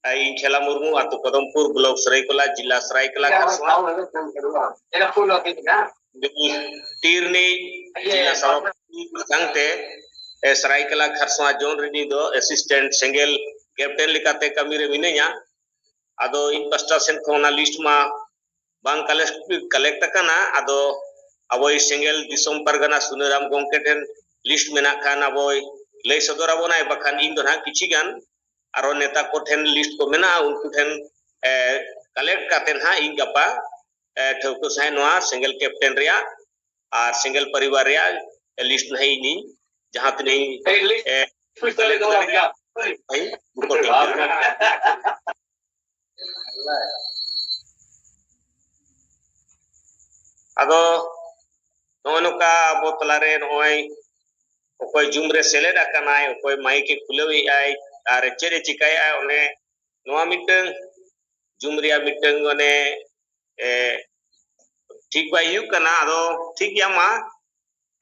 इन खेला मुर्मू आतु कदमपुर ब्लॉक सरायकला जिला सरायकला खरसवा टीरनी जिला सभापति संगते सरायकला खरसवा जोन रिनी दो असिस्टेंट सिंगल कैप्टन लिकाते कमी रे मिनेया आदो इन पास्टा सेन कोना लिस्ट मा बांग कलेक्ट करना आदो अबोय सिंगल दिसोम परगना सुनराम गोंके ठेन लिस्ट मेना खान अबोय लय सदर अबोनाय बखान इन दोना किछि गान आरो नेता को ठेन लिस्ट को मेना उनको ठेन कलेक्ट करते ना इन गपा ठोको साय नोआ सिंगल कैप्टन रिया और सिंगल परिवार रिया लिस्ट नहीं नी जहां तक नहीं अदो नोका अबो तलारे नोय ओकोय जुमरे सेलेड अकनाय ओकोय माइक खुलेवी आय और चेरे चिकाय आय ओने नोआ मिटंग जुमरिया मिटंग ओने ठीक बाय यू कना अदो ठीक या मा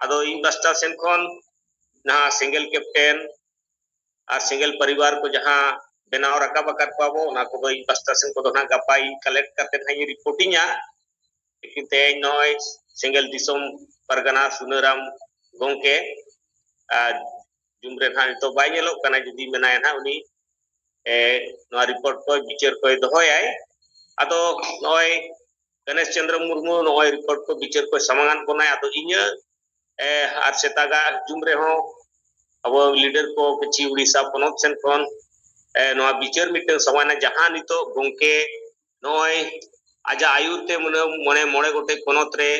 अदो इन पास्टा सेन कोन ना सिंगल कैप्टन और सिंगल परिवार को जहां बनाव रखा बकत पाबो ना को इन पास्टा सेन को ना गपा इन कलेक्ट करते ना ये रिपोर्टिंग या लेकिन ते नोय सिंगल दिसोम परगना सुनराम गोंके जुमरे ना तो बाय नेलो कना जदी मेनाय ना उनी नोआ रिपोर्ट को बिचार को दोहोय अदो नोय गणेश चंद्र मुर्मू नोय रिपोर्ट को बिचार को समाधान बनाय अदो इन्या आर सेतागा जुमरे हो अब लीडर को किछि उड़ीसा पनोत सेन कोन नोआ बिचार मिटे समाना जहां नितो गोंके नोय आजा आयुते मने मोड़े गोटे पनोत रे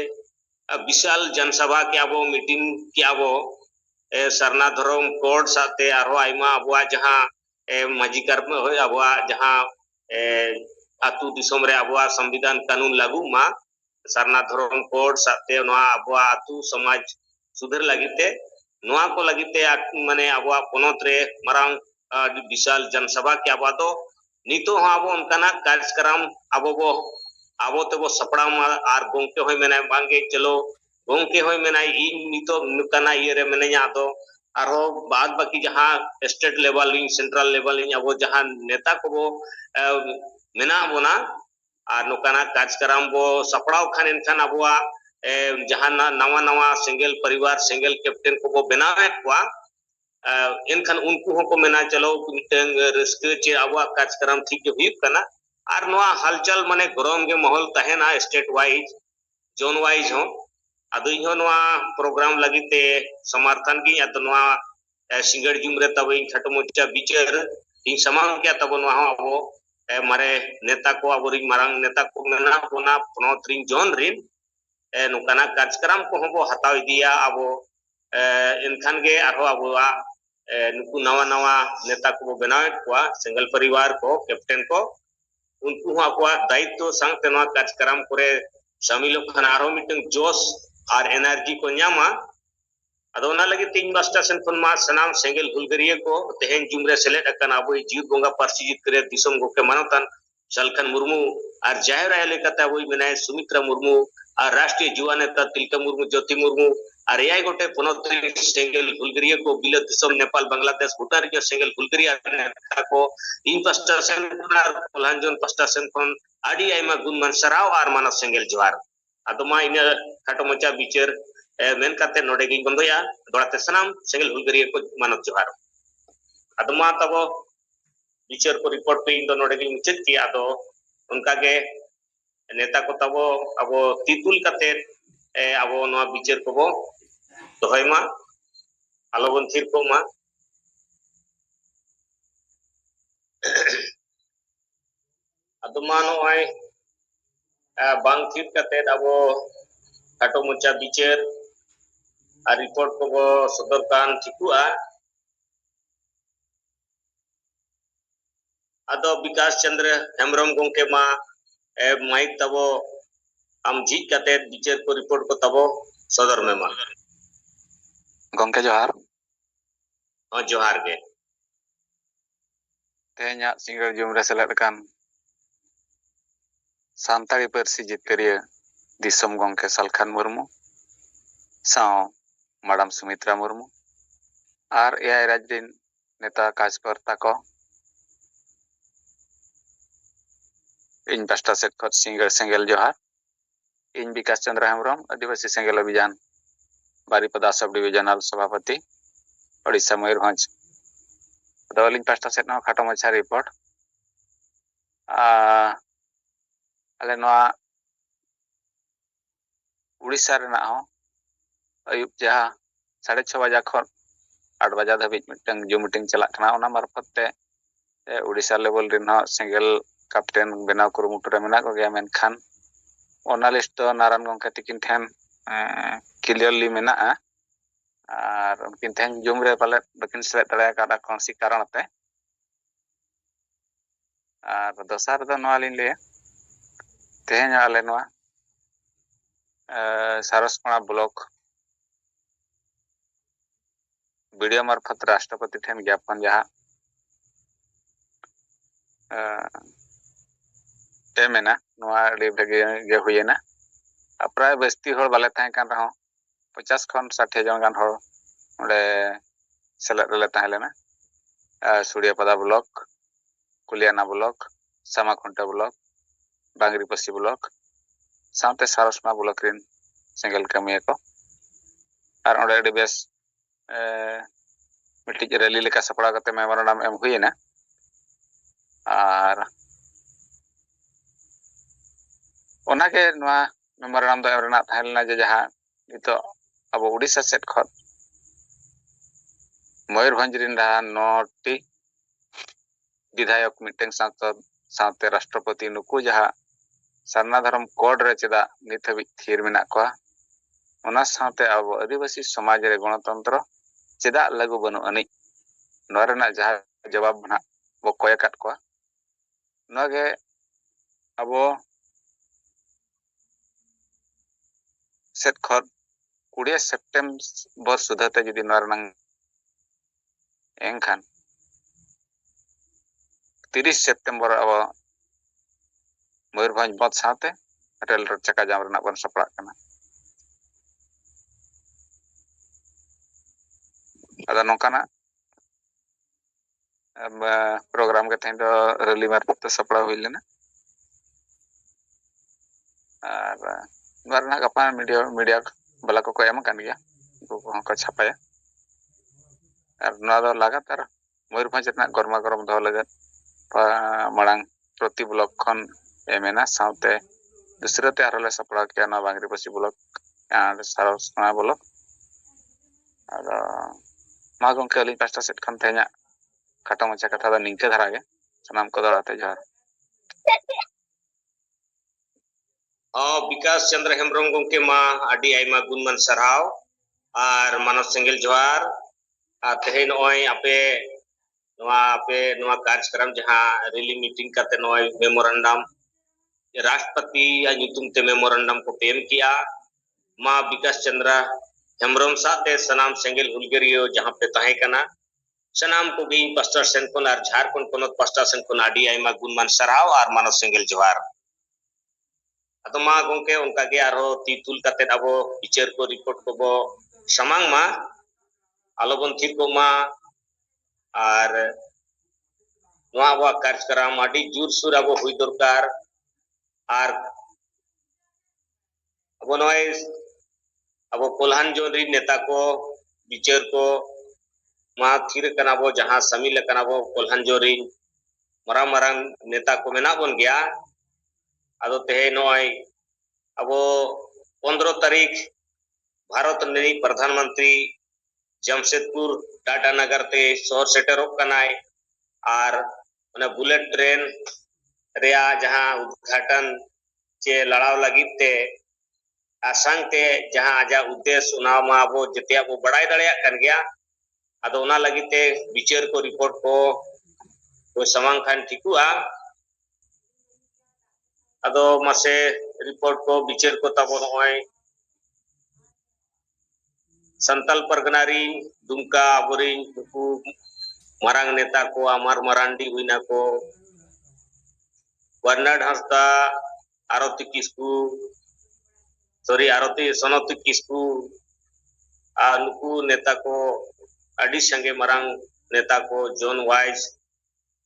विशाल जनसभा के अब मीटिंग के अब सरना धर्म कोड साथे आरो आइमा अबवा जहां मजिकर में होय अबवा जहां आतु दिसोम रे अबवा संविधान कानून लागू मा सरना धर्म कोड साथे नोआ अबवा आतु समाज सुधर लगिते नोआ को लगिते माने अबवा पनोत रे मरांग विशाल जनसभा के अबवा तो नितो हो अब उनकाना कार्यक्रम अबो तो सपड़ा और गोंके होय मेना बांगे चलो गोंके होय मेना इन नितो नुकाना ये रे मेना तो आरो बाद बाकी जहां स्टेट लेवल सेंट्रल लेवल अब जहां नेता को मेना बोना और नुकाना कार्यक्रम बो सपड़ाव खान इनखान अबवा जहां नवा नवा सिंगल परिवार सिंगल कैप्टन को बो बनावे को इनखान उनको को मेना चलो मिटंग रिस्क चे अबवा कार्यक्रम ठीक हुई कना और नोआ हलचल माने गरम के माहौल तहेना स्टेट वाइज जोन वाइज हो अदो इहो नोआ प्रोग्राम लगिते समर्थन की अदो नोआ सिंगड़ जुमरे तब इन छटो मोचा बिचार इन समान क्या तब नोआ अबो मारे नेता को अबोरी मारंग नेता को मेना कोना पनोत्रिन जोन रिन नुकाना कार्यक्रम को हबो हताव दिया अबो इनखान के आरो अबोआ नुकु नवा नवा नेता को बनावे को सिंगल परिवार को कैप्टन को उनको आपवा दायित्व संगते नवा कार्यक्रम करे शामिल खान आरो मिटंग जोश और एनर्जी को न्यामा अदो ना लगे तीन मास्टर सेन फोन मा सनाम सिंगल हुलगरिये को तेहन जुमरे सेलेक्ट अकन आबो जीव बोंगा पार्सी जीत करे दिसम गोके मानतन सलखन मुर्मू और जाहिर आय लेकता वही मेनाय सुमित्रा मुर्मू और राष्ट्रीय युवा नेता तिलका मुर्मू ज्योति मुर्मू और एआई गोटे पनोत्री सिंगल हुलगरिये को बिल दिसम नेपाल बांग्लादेश भूटान के सिंगल हुलगरिया नेता को इन पास्टर सेन कोलांजन पास्टर सेन कोन आडी आइमा गुण मान सराव और मानव सिंगल जवार अदमा इन खाटो मचा बिचार मेन काते नोडे गिन बंदोया दोड़ाते सनाम सिंगल हुलगरिये को मानव जवार अदमा तबो बिचार को रिपोर्ट पे इन दो नोडे गिन मुचत की आदो उनका के नेता को तबो अबो तितुल काते अबो नोआ बिचार को बो दोहयमा आलोबन थिर को मा अदमा नोय बांग थिर काते अबो खाटो मुचा बिचार और रिपोर्ट को बो सदर कान ठिकुआ अदो विकास चंद्र हेमब्रम गोंके मा माइक तबो हम जीत काते बिचार को रिपोर्ट को तबो सदर में मा गोंके जोहार जोहार के तेहन्या सिंगल जुमरे सेलेद कान सांताड़ी पार्सी जितकरिया दिसम गोंके सलखान मुर्मू साव मैडम सुमित्रा मुर्मू और एआई राज्य नेता काजकर्ता को इन पास्टा सेट खत सेंगेल जोहार इन विकास चंद्र हेम्ब्रम आदिवासी सेंगेल अभियान बारीपदा सब डिविजनल सभापति ओडिशा मयूरभंज अलिंग पास्टा सेट खाटो मछा रिपोर्ट आले नोआ उड़ीसा रेना हो अयुब जहाँ 6:30 बजा खन 8 बजा धाबी मिटन जूम मीटिंग चला कना ओना मार्फत ते उड़ीसा लेवल रिन हो सेंगेल कैप्टन बेनाव कुरुमुटु रे मेना को गया मेनखान ओना लिस्ट तो नारायण गंके तिकिन ठेन क्लियरली मेना और उनकिन ठेन जूम रे पाले बकिन सेलेक्ट दड़े कादा कोनसी कारण ते और दोसार दो नोआ लिन ले तेहेन आले नोआ सारसपणा ब्लॉक वीडियो मार्फत राष्ट्रपति ठेन ज्ञापन जहाँ मेना भागे हुईना प्राय बस्ती हर बाले तहन रहो 50 खन 60 जन गान हर ओडे सेलेक्ट ले तहलेना Suliapada block Kuliana block Samakhunta block Bangriposi block साउते सारसमा ब्लॉक रिन सेंगेल कमिया को और ओडे बेस मिट्टी रैली लेका सपड़ा करते मेमोरेंडम एम हुईना और ओनाके नोआ मेमोरेंडम दो एमरेना थाहलेना जे जहां नितो अब उड़ीसा सेट खत मयूरभंज रिन रहा 9टी विधायक मिटिंग सांसद साउते राष्ट्रपति नुकु जहां सरना धर्म कोड रे चेदा नित हबी थीर मेना को ओना साउते अब आदिवासी समाज रे गणतंत्र चेदा लागू बनु अनि नोरेना जहां जवाब ना बो कोयकाट को नगे अब सेट खत 20 सेप्टेम्बर सुधाते जदि नोरनांग एंखान 30 सेप्टेम्बर अब मयूरभंज बद साथे रेल रोड चका जाम रना बन सपड़ा कना अदा नोकाना प्रोग्राम के थेन रैली मार्फत सपड़ा हुई लेना और नोरना गपा मीडिया बला को एम कान गया को छापाया और नोआ दो लगातार मयूरभंज रना गरमा गरम दो लगत मड़ांग प्रति ब्लॉक खन एमेना साउते दूसरे ते आरोले सपड़ा किया ना बांगरीपसी ब्लॉक और सारसपणा ब्लॉक और मा गंके अलिंग पास्टा सेट खन तेना खाटो मचा कथा दा निंके धारा गे सनाम को दड़ाते जोहार विकास चंद्र हेम्ब्रम गंके मा आडी आइमा गुणमान सरहाव और मानव सेंगेल जोहार तेहे नोय आपे कार्यक्रम जहां रैली मीटिंग करते नोय मेमोरेंडम राष्ट्रपति या नुतुम ते मेमोरेंडम को पेम किया मा विकास चंद्र हेम्ब्रम साथे सनाम सेंगेल हुलगरियो जहां पे तहे कना सनाम को भी पास्टा सेन कोन और झारखंड कोन पास्टा सेन कोन आडी आइमा गुणमान सरहाव और मानव सेंगेल जोहार अतो मा गंके उनका के आरो तितुल कते अबो पिक्चर को रिपोर्ट को बो समांग मा आलोबन थिर को मा और नोआ बो कार्यक्रम आडी जुर सुर अबो हुई दरकार और अब नोय अब कोल्हान जोरी नेता को विचार को मा थिर कना बो जहां शामिल कना बो कोल्हान जोरी मरांग मरांग नेता को मेना बन गया अदो तेहे नोय अब 15 तारीख भारत ने प्रधानमंत्री जमशेदपुर टाटा नगर ते शहर सेटरों कनाय और बुलेट ट्रेन रेया जहां उद्घाटन चे लड़ाव लगित ते आसांग ते जहां आजा उद्देश्य उना मा अब जतिया को बड़ाई दड़िया कन गया अदो उना लगित ते विचार को रिपोर्ट को समांग खान ठिकुआ अदो मासे रिपोर्ट को विचार को तब नोय संतल परगनारी दुमका अबोरिन मारांग नेता को अमर मरांडी हुईना को बर्नाड हंसदा आरती किस्कू सॉरी आरती सनती किस्कू नुकू नेता को अडी संगे मारांग नेता को जॉन वाइस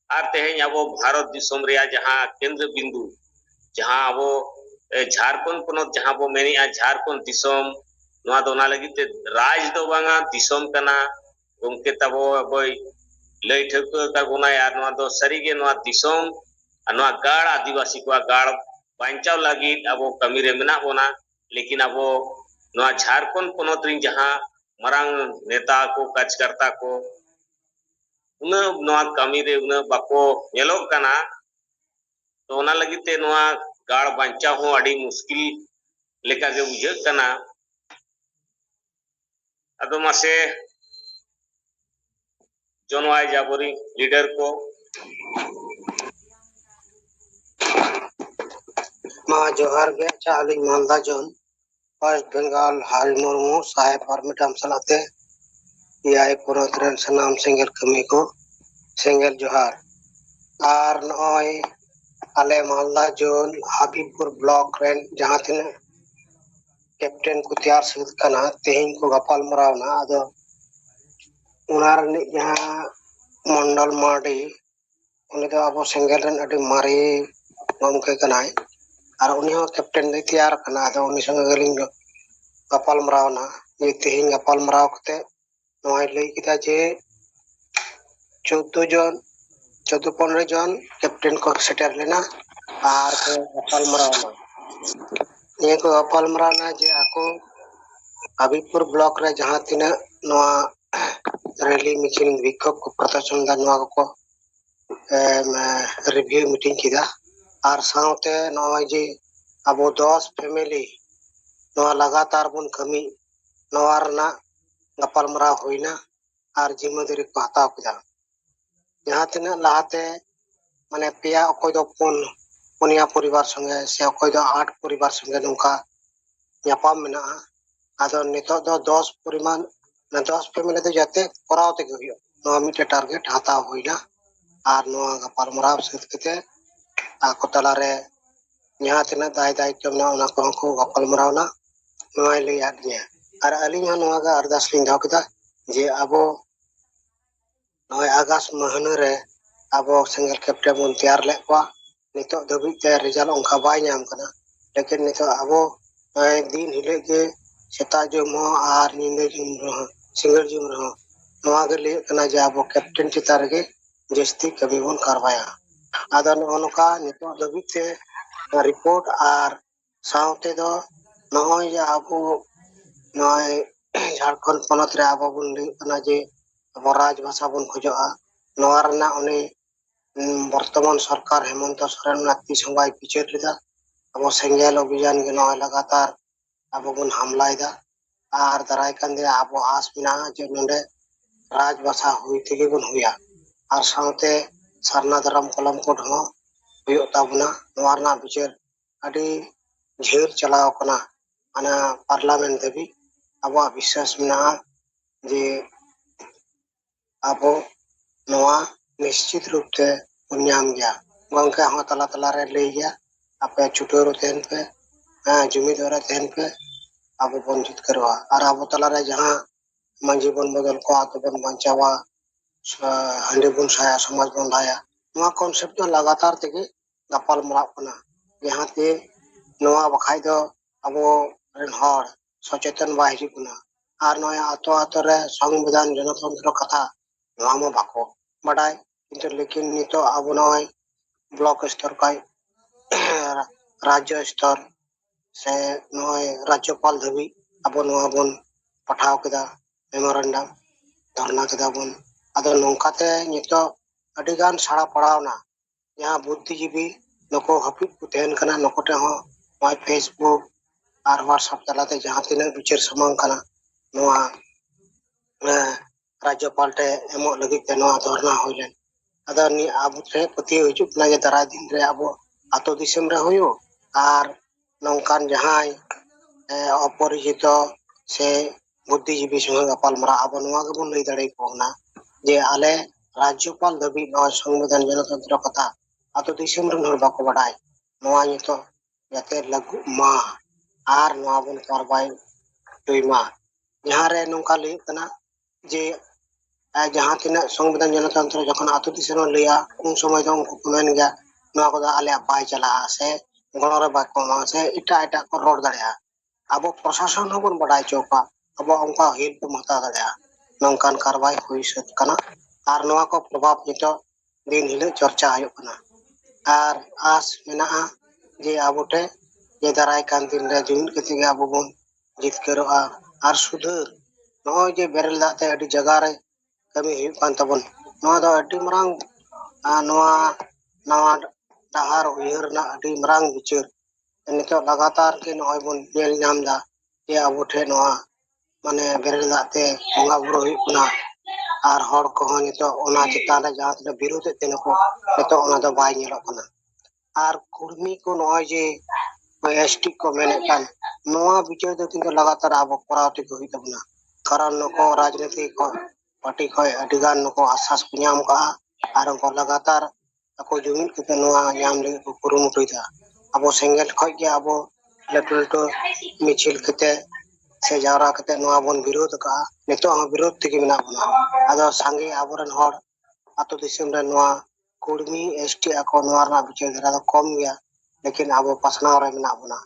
और तेहें अब भारत दिसोम रिया जहां केंद्र बिंदु जहां abo झारखंड ponot जहां bo menia झारखंड दिसोम नोआ दो ना लगी ते राज दो बांगा दिसोम कना गमके तबो बोy लई ठेको का बोना यार नोआ दो सरीगे नोआ दिसोम नोआ गाड़ आदिवासी को गाड़ बांचाव लगी abo कमी रे मेना बोना लेकिन abo नोआ झारखंड ponot रिन जहां मरांग नेता को कार्यकर्ता को उन नोआ कमी रे उन बाको नेलोक कना तो ओना लगी ते नोआ गाड़ बांचाव हो अड़ी मुश्किल लेका के बुझे कना अदो मासे जोनवाई जाबोरी लीडर को मा जोहार गे चाली मालदा जोन वेस्ट बंगाल हारी मुर्मू साहेब परमिटम सलाते याय पुरोतरन सनाम सिंगल कमी को सिंगल जोहार आर नॉय आले Malda zone Habibpur block rain जहां तिन कैप्टन को तैयार सिद कना तेहिं को गपाल मरावना आदो उनार नि जहां मंडल माडी उनी दो अब सिंगल रेन अडी मारी गमके कनाय और उनी हो कैप्टन दे तैयार कना आदो उनी संग गलिंग गपाल मरावना ये तेहिं गपाल मराव कते नॉय लई किता जे 14 जन कैप्टन को सेटर लेना और को गपाल मरावना ये को गपाल मरावना जे आको हबीबपुर ब्लॉक रे जहां तिना नोआ रैली मिचिल विक्षोभ को प्रदर्शन दा नोआ को रिव्यू मीटिंग किदा और साउते नोआ जे अबो 10 फैमिली नोआ लगातार बुन कमी नोआ रना गपाल मराव होइना और जिम्मेदारी को हताव किदा जहां तिना लाते माने पेया अकोय दो पुनिया परिवार संगे से अकोय दो 8 परिवार संगे नुका यापाम मेना आदो नितो दो 10 परिमाण 10 फैमिली दो जाते करावते गयो नोआ मिटे टारगेट हताव होइना और नोआ गपाल मराव सेत कते आको तलारे जहां तिना दाय दायित्व ना उना को गपाल मरावना नोआ ले यादनिया और अलिंग नोआ गा अरदास लिंग दाव कदा जे अबो नोय अगस्त महीने रे अबो सिंगल कैप्टन बन तैयार लेवा नितो दबी ते रिजल्ट उनका बाय नाम कना लेकिन नितो अबो दिन हिले के सेता जुम हो और नींदे जुम रहो सिंगल जुम रहो नोआ के लिए कना जे अबो कैप्टन चितार के जस्ती कभी बन करवाया आदो नोका नितो दबी ते रिपोर्ट और साउते दो नोय जे अबो नोय झारखंड पनत रे अबो बन ले कना जे अब राज भाषा बन खोजा नोआ रना उनी वर्तमान सरकार हेमंत सोरेन नाती संगाई पिचर लेदा अब सेंगेल अभियान के नोआ लगातार अब बन हमलाइदा और दराय कंदे अब आस बिना जे नंदे राज भाषा हुई तेगे बन हुया और साउते सरना धरम कलम कोड हो हुयो ताबना नोआ रना पिचर अडी झेर चलाव कना अना पार्लियामेंट देबी अब विश्वास मिना जे अबो नोआ निश्चित रूप से उन्याम गया गंका हो तला तला रे ले गया आपे छुटोरो तेन पे जुमीदार तेन पे अब वंचित करवा और अब तला रे जहां मंजी बन बदल को आतो बन बंचावा हंडे बन साया समाज बन लाया नोआ कॉन्सेप्ट तो लगातार तेगे गपाल मराव कना यहां ते नोआ बखाई दो अबो रेन हर सचेतन बाय हिजुकना और नोया आतो आतो रे संविधान जनतंत्र कथा नोआ मो बाको बडाय किंतु लेकिन नितो अब नोय ब्लॉक स्तर का राज्य स्तर से नोय राज्यपाल धबी अब नोआ बन पठाव केदा मेमोरेंडम धरना केदा बन अदो नोंकाते नितो अडिगान साड़ा पड़ावना यहाँ बुद्धिजीवी नको हपित को तेहन कना नकोटे हो नोय फेसबुक और व्हाट्सएप तलाते जहां तिना विचार समांग कना नोआ राज्यपाल टे एमो लगी ते नोआ धरना होइलेन अदो नि अब रे पति हिजुक ना जे दाराय दिन रे अब आतो दिसम रे होयो और नौकान जहां अपरिचित से बुद्धिजीवी संग गपाल मरा अब नोआ के बन लई दाड़े कोना जे आले राज्यपाल दबी नोआ संविधान जनतंत्र कथा आतो दिसम रे हर बाको बडाय नोआ नितो याते लगु मा और नोआ बन कारबाई दुईमा यहाँ रे नौका ले कना जे जहां तिना संविधान जनतंत्र जखन आतो दिसम लिया उन समय तो उनको मेन गया नोआ को आले बाय चला से ᱜᱚᱲᱚ ᱨᱮ ᱵᱟᱠᱚ ᱮᱢᱟ ᱥᱮ ᱮᱴᱟᱜ ᱠᱚ ᱨᱚᱲ ᱫᱟᱲᱮᱭᱟᱜᱼᱟ ᱟᱵᱚ ᱯᱨᱚᱥᱟᱥᱚᱱ ᱦᱚᱸᱵᱚᱱ ᱵᱟᱰᱟᱭ ᱦᱚᱪᱚ ᱠᱚᱣᱟ ᱟᱵᱚ ᱚᱱᱠᱟ ᱦᱮᱞᱯ ᱵᱚᱱ ᱦᱟᱛᱟᱣ ᱫᱟᱲᱮᱭᱟᱜᱼᱟ ᱱᱚᱝᱠᱟᱱ ᱠᱟᱨᱵᱟᱭ ᱦᱩᱭ ᱥᱟᱹᱛ ᱠᱟᱱᱟ ᱟᱨ ᱱᱚᱣᱟ ᱠᱚ ᱯᱨᱚᱵᱷᱟᱵ ᱱᱤᱛᱚᱜ ᱫᱤᱱ ᱦᱤᱞᱳᱜ ᱪᱚᱨᱪᱟ ᱦᱩᱭᱩᱜ ᱠᱟᱱᱟ ᱟᱨ ᱟᱸᱥ ᱢᱮᱱᱟᱜᱼᱟ ᱡᱮ ᱟᱵᱚ ᱴᱷᱮᱱ ᱡᱮ ᱫᱟᱨᱟᱭ ᱠᱟᱱ ᱫᱤᱱ ᱨᱮ ᱡᱩᱢᱤᱫ ᱠᱟᱛᱮ ᱜᱮ ᱟᱵᱚ ᱵᱚᱱ ᱡᱤᱛᱠᱟᱹᱨᱚᱜᱼᱟ ᱟᱨ ᱥᱩᱫᱷᱟᱹᱨ ᱱᱚᱜᱼᱚᱭ ᱡᱮ ᱵᱮᱨᱮᱞ ᱫᱟᱜ te ᱟᱹᱰᱤ ᱡᱟᱭᱜᱟ ᱨᱮ ᱠᱟᱹᱢᱤ ᱦᱩᱭᱩᱜ ᱠᱟᱱ ᱛᱟᱵᱚᱱ ᱱᱚᱣᱟ ᱫᱚ ᱟᱹᱰᱤ ᱢᱟᱨᱟᱝ ᱱᱚᱣᱟ ᱱᱟᱣᱟ ᱰᱟᱦᱟᱨ ᱩᱭᱦᱟᱹᱨ ᱨᱮᱱᱟᱜ ᱟᱹᱰᱤ ᱢᱟᱨᱟᱝ ᱵᱤᱪᱟᱹᱨ ᱱᱤᱛᱚᱜ ᱞᱟᱜᱟᱛᱟᱨ ᱜᱮ ᱱᱚᱜᱼᱚᱭ ᱵᱚᱱ ᱧᱮᱞ ᱧᱟᱢ ᱮᱫᱟ ᱡᱮ ᱟᱵᱚ ᱴᱷᱮᱱ ᱱᱚᱣᱟ ᱢᱟᱱᱮ ᱵᱮᱨᱮᱞ ᱫᱟᱜ te ᱵᱚᱸᱜᱟ ᱵᱩᱨᱩ ᱦᱩᱭᱩᱜ ᱠᱟᱱᱟ ᱟᱨ ᱦᱚᱲ ᱠᱚᱦᱚᱸ ᱱᱤᱛᱚᱜ ᱚᱱᱟ ᱪᱮᱛᱟᱱ ᱨᱮ ᱡᱟᱦᱟᱸ ᱛᱤᱱᱟᱹᱜ ᱵᱤᱨᱳᱫᱮᱫ ᱛᱟᱦᱮᱱᱟᱠᱚ ᱱᱤᱛᱚᱜ ᱚᱱᱟ ᱫᱚ ᱵᱟᱭ ᱧᱮᱞᱚᱜ ᱠᱟᱱᱟ ᱟᱨ ᱠᱩᱲᱢᱤ ko ᱱᱚᱜᱼᱚᱭ ᱡᱮ ST ko ᱢᱮᱱᱮᱫ ᱠᱟᱱ ᱱᱚᱣᱟ ᱵᱤᱪᱟᱹᱨ ᱫᱚ ᱠᱤᱱᱛᱩ ᱞᱟᱜᱟᱛᱟᱨ ᱟᱵᱚ ᱠᱚᱨᱟᱣ ᱛᱮᱜᱮ ᱦᱩᱭᱩᱜ ᱛᱟᱵᱚᱱᱟ ᱠᱟᱨᱚᱱ ᱱᱩᱠᱩ ᱨᱟᱡᱽᱱᱤᱛᱤ ᱠᱚ ᱯᱟर्टी ᱠᱷᱚᱡ ᱟᱹᱰᱤ ᱜᱟᱱ ᱱᱩᱠᱩ ᱟᱥᱥᱟᱥ ᱠᱚ ᱧᱟᱢ ᱠᱟᱜᱼᱟ ᱟᱨ ᱩᱱᱠᱩ ᱞᱟᱜᱟᱛᱟᱨ ᱟᱠᱚ ᱡᱩᱢᱤᱫ ᱠᱟᱛᱮ ᱱᱚᱣᱟ ᱧᱟᱢ ᱞᱟᱹᱜᱤᱫ ᱠᱚ ᱠᱩᱨᱩᱢᱩᱴᱩᱭᱮᱫᱟ ᱟᱵᱚ ᱥᱮᱸᱜᱮᱞ ᱠᱷᱚᱡ ᱜᱮ ᱟᱵᱚ ᱞᱟᱹᱴᱩ ᱞᱟᱹᱴᱩ ᱢᱤᱪᱷᱤᱞ ᱠᱟᱛᱮ ᱥᱮ ᱡᱟᱣᱨᱟ ᱠᱟᱛᱮ ᱱᱚᱣᱟ ᱵᱚᱱ ᱵᱤᱨᱳධ ᱟᱠᱟᱜᱼᱟ ᱱᱤᱛᱚᱜ ᱦᱚᱸ ᱵᱤᱨᱳধ ᱛᱮᱜᱮ ᱢᱮᱱᱟᱜ ᱵᱚᱱᱟ ᱟᱫᱚ ᱥᱟᱸᱜᱮ ᱟᱵᱚᱨᱮᱱ ᱦᱚᱲ ᱟᱹᱛᱩ ᱫᱤᱥᱚᱢ ᱨᱮ ᱱᱚᱣᱟ ᱠᱩᱲᱢᱤ ST ᱟᱠᱚ ᱱᱚᱣᱟ ᱨᱮᱱᱟᱜ ᱵᱤᱪᱟᱹᱨ ᱫᱷᱟᱨᱟ ᱫᱚ ᱠᱚᱢ ᱜᱮᱭᱟ ᱞᱮᱠᱤᱱ ᱟᱵᱚ ᱯᱟᱥᱱᱟᱣ ᱨᱮ ᱢᱮᱱᱟᱜ ᱵᱚᱱᱟ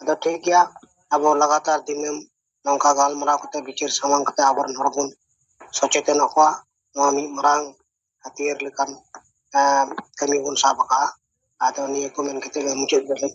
ᱟᱫᱚ ᱴᱷᱤक ᱜᱮᱭᱟ ᱟᱵᱚ ᱞᱟᱜᱟᱛᱟर ᱫᱤᱱᱟᱹᱢ ᱱᱚᱝᱠᱟ ᱜᱟᱞᱢᱟᱨᱟᱣ ᱠᱟᱛᱮ ᱵᱤᱪᱟᱹᱨ ᱥᱟᱢᱟᱝ ᱠᱟᱛᱮ ᱟᱵᱚᱨᱮᱱ ᱦᱚᱲ ᱵᱚᱱ ᱥᱚᱪᱮᱛᱚᱱᱚᱜ ᱠᱚᱣᱟ ᱱᱚᱣᱟ ᱢᱤᱫ ᱢᱟᱨᱟᱝ ᱦᱟᱹᱛᱭᱟᱹᱨ ᱞᱮᱠᱟᱱ ᱠᱟᱹᱢᱤ ᱵᱚᱱ ᱥᱟᱵ ᱟᱠᱟᱜᱼᱟ ᱟᱫᱚ ᱱᱤᱭᱟᱹ ᱠᱚ ᱢᱮᱱ ᱠᱟᱛᱮ ᱢᱩᱪᱟᱹᱫ ᱫᱟᱹᱧ